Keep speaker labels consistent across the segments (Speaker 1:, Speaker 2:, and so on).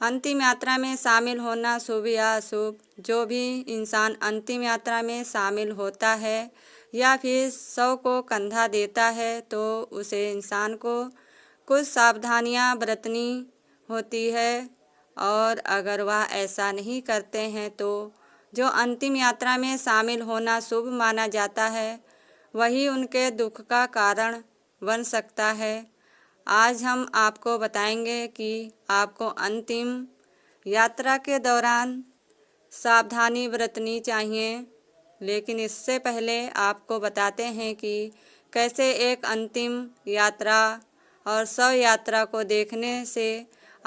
Speaker 1: अंतिम यात्रा में शामिल होना शुभ या अशुभ। जो भी इंसान अंतिम यात्रा में शामिल होता है या फिर शव को कंधा देता है तो उसे इंसान को कुछ सावधानियां बरतनी होती है, और अगर वह ऐसा नहीं करते हैं तो जो अंतिम यात्रा में शामिल होना शुभ माना जाता है वही उनके दुख का कारण बन सकता है। आज हम आपको बताएंगे कि आपको अंतिम यात्रा के दौरान सावधानी बरतनी चाहिए, लेकिन इससे पहले आपको बताते हैं कि कैसे एक अंतिम यात्रा और शव यात्रा को देखने से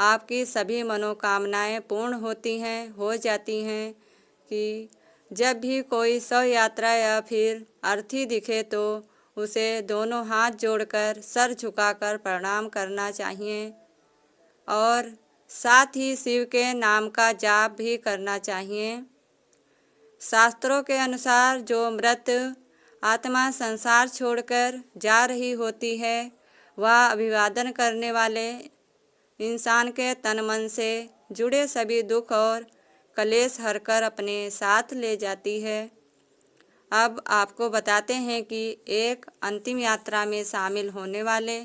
Speaker 1: आपकी सभी मनोकामनाएं पूर्ण हो जाती हैं। कि जब भी कोई शव यात्रा या फिर अर्थी दिखे तो उसे दोनों हाथ जोड़कर सर झुकाकर प्रणाम करना चाहिए और साथ ही शिव के नाम का जाप भी करना चाहिए। शास्त्रों के अनुसार जो मृत आत्मा संसार छोड़कर जा रही होती है वह अभिवादन करने वाले इंसान के तन मन से जुड़े सभी दुख और कलेश हरकर अपने साथ ले जाती है। अब आपको बताते हैं कि एक अंतिम यात्रा में शामिल होने वाले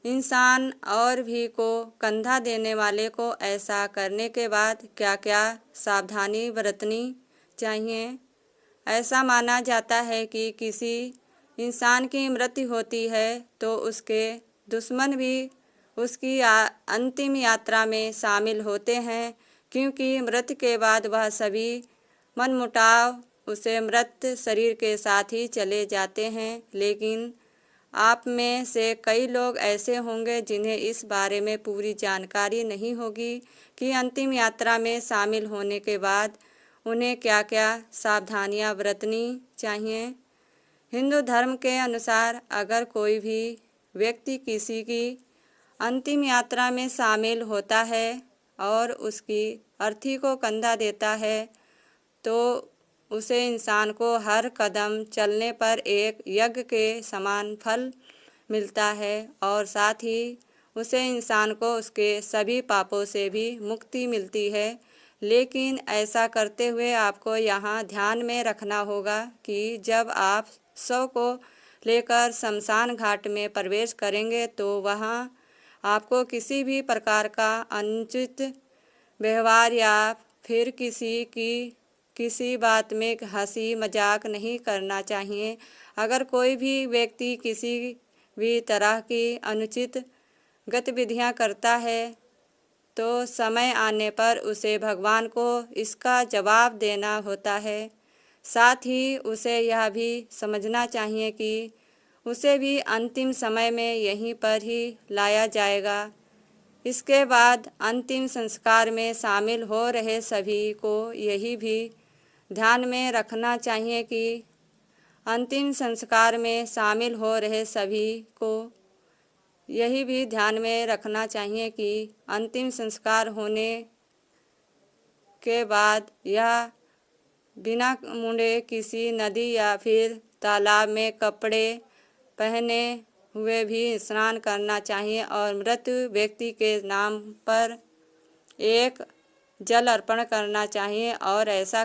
Speaker 1: इंसान और भी को कंधा देने वाले को ऐसा करने के बाद क्या क्या सावधानी बरतनी चाहिए। ऐसा माना जाता है कि किसी इंसान की मृत्यु होती है तो उसके दुश्मन भी उसकी अंतिम यात्रा में शामिल होते हैं, क्योंकि मृत्यु के बाद वह सभी मनमुटाव उसे मृत शरीर के साथ ही चले जाते हैं। लेकिन आप में से कई लोग ऐसे होंगे जिन्हें इस बारे में पूरी जानकारी नहीं होगी कि अंतिम यात्रा में शामिल होने के बाद उन्हें क्या क्या सावधानियां बरतनी चाहिए। हिंदू धर्म के अनुसार अगर कोई भी व्यक्ति किसी की अंतिम यात्रा में शामिल होता है और उसकी अर्थी को कंधा देता है तो उसे इंसान को हर कदम चलने पर एक यज्ञ के समान फल मिलता है और साथ ही उसे इंसान को उसके सभी पापों से भी मुक्ति मिलती है। लेकिन ऐसा करते हुए आपको यहाँ ध्यान में रखना होगा कि जब आप शव को लेकर शमशान घाट में प्रवेश करेंगे तो वहाँ आपको किसी भी प्रकार का अनुचित व्यवहार या फिर किसी बात में हंसी मजाक नहीं करना चाहिए। अगर कोई भी व्यक्ति किसी भी तरह की अनुचित गतिविधियां करता है तो समय आने पर उसे भगवान को इसका जवाब देना होता है। साथ ही उसे यह भी समझना चाहिए कि उसे भी अंतिम समय में यहीं पर ही लाया जाएगा। इसके बाद अंतिम संस्कार में शामिल हो रहे सभी को यही भी ध्यान में रखना चाहिए कि अंतिम संस्कार में शामिल हो रहे सभी को यही भी ध्यान में रखना चाहिए कि अंतिम संस्कार होने के बाद यह बिना मुंडे किसी नदी या फिर तालाब में कपड़े पहने हुए भी स्नान करना चाहिए और मृत व्यक्ति के नाम पर एक जल अर्पण करना चाहिए और ऐसा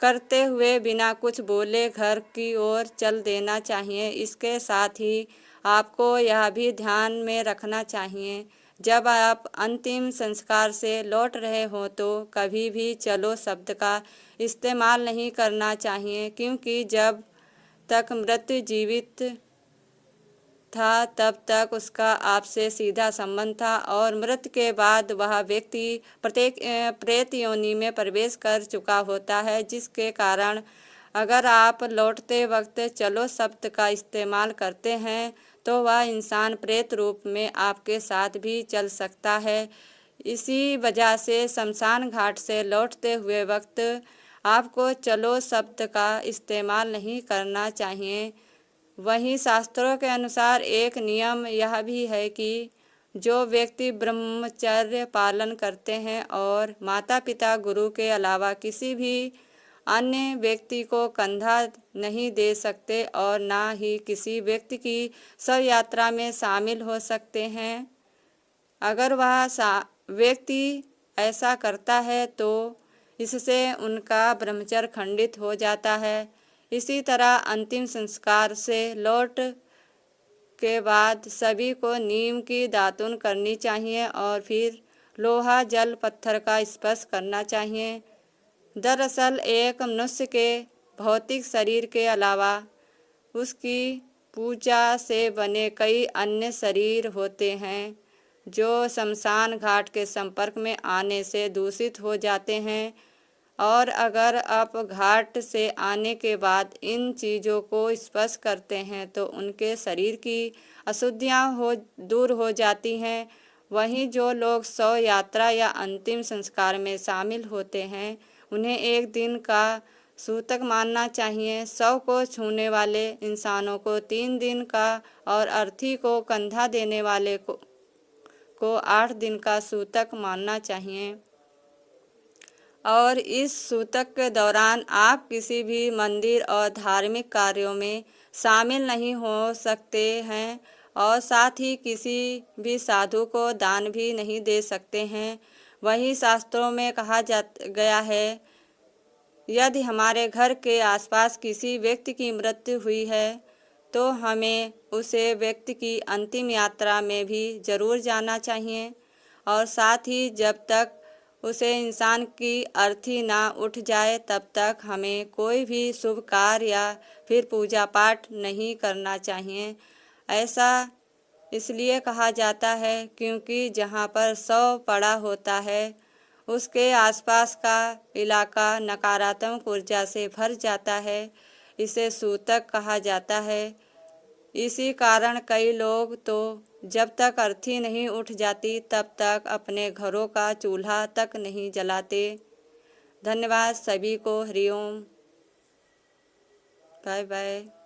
Speaker 1: करते हुए बिना कुछ बोले घर की ओर चल देना चाहिए। इसके साथ ही आपको यह भी ध्यान में रखना चाहिए जब आप अंतिम संस्कार से लौट रहे हो तो कभी भी चलो शब्द का इस्तेमाल नहीं करना चाहिए, क्योंकि जब तक मृत्यु जीवित था तब तक उसका आपसे सीधा संबंध था और मृत्यु के बाद वह व्यक्ति प्रत्येक प्रेत योनि में प्रवेश कर चुका होता है, जिसके कारण अगर आप लौटते वक्त चलो शब्द का इस्तेमाल करते हैं तो वह इंसान प्रेत रूप में आपके साथ भी चल सकता है। इसी वजह से शमशान घाट से लौटते हुए वक्त आपको चलो शब्द का इस्तेमाल नहीं करना चाहिए। वहीं शास्त्रों के अनुसार एक नियम यह भी है कि जो व्यक्ति ब्रह्मचर्य पालन करते हैं और माता पिता गुरु के अलावा किसी भी अन्य व्यक्ति को कंधा नहीं दे सकते और ना ही किसी व्यक्ति की शव यात्रा में शामिल हो सकते हैं। अगर वह व्यक्ति ऐसा करता है तो इससे उनका ब्रह्मचर्य खंडित हो जाता है। इसी तरह अंतिम संस्कार से लौट के बाद सभी को नीम की दातुन करनी चाहिए और फिर लोहा जल पत्थर का स्पर्श करना चाहिए। दरअसल एक मनुष्य के भौतिक शरीर के अलावा उसकी पूजा से बने कई अन्य शरीर होते हैं जो शमशान घाट के संपर्क में आने से दूषित हो जाते हैं, और अगर आप घाट से आने के बाद इन चीज़ों को स्पर्श करते हैं तो उनके शरीर की अशुद्धियाँ दूर हो जाती हैं। वहीं जो लोग शव यात्रा या अंतिम संस्कार में शामिल होते हैं उन्हें एक दिन का सूतक मानना चाहिए। शव को छूने वाले इंसानों को 3 दिन का और अर्थी को कंधा देने वाले को 8 दिन का सूतक मानना चाहिए। और इस सूतक के दौरान आप किसी भी मंदिर और धार्मिक कार्यों में शामिल नहीं हो सकते हैं और साथ ही किसी भी साधु को दान भी नहीं दे सकते हैं। वहीं शास्त्रों में कहा गया है, यदि हमारे घर के आसपास किसी व्यक्ति की मृत्यु हुई है तो हमें उसे व्यक्ति की अंतिम यात्रा में भी जरूर जाना चाहिए, और साथ ही जब तक उसे इंसान की अर्थी ना उठ जाए तब तक हमें कोई भी शुभ कार्य या फिर पूजा पाठ नहीं करना चाहिए। ऐसा इसलिए कहा जाता है क्योंकि जहाँ पर शव पड़ा होता है उसके आसपास का इलाका नकारात्मक ऊर्जा से भर जाता है। इसे सूतक कहा जाता है। इसी कारण कई लोग तो जब तक अर्थी नहीं उठ जाती तब तक अपने घरों का चूल्हा तक नहीं जलाते। धन्यवाद सभी को। हरिओम। Bye bye.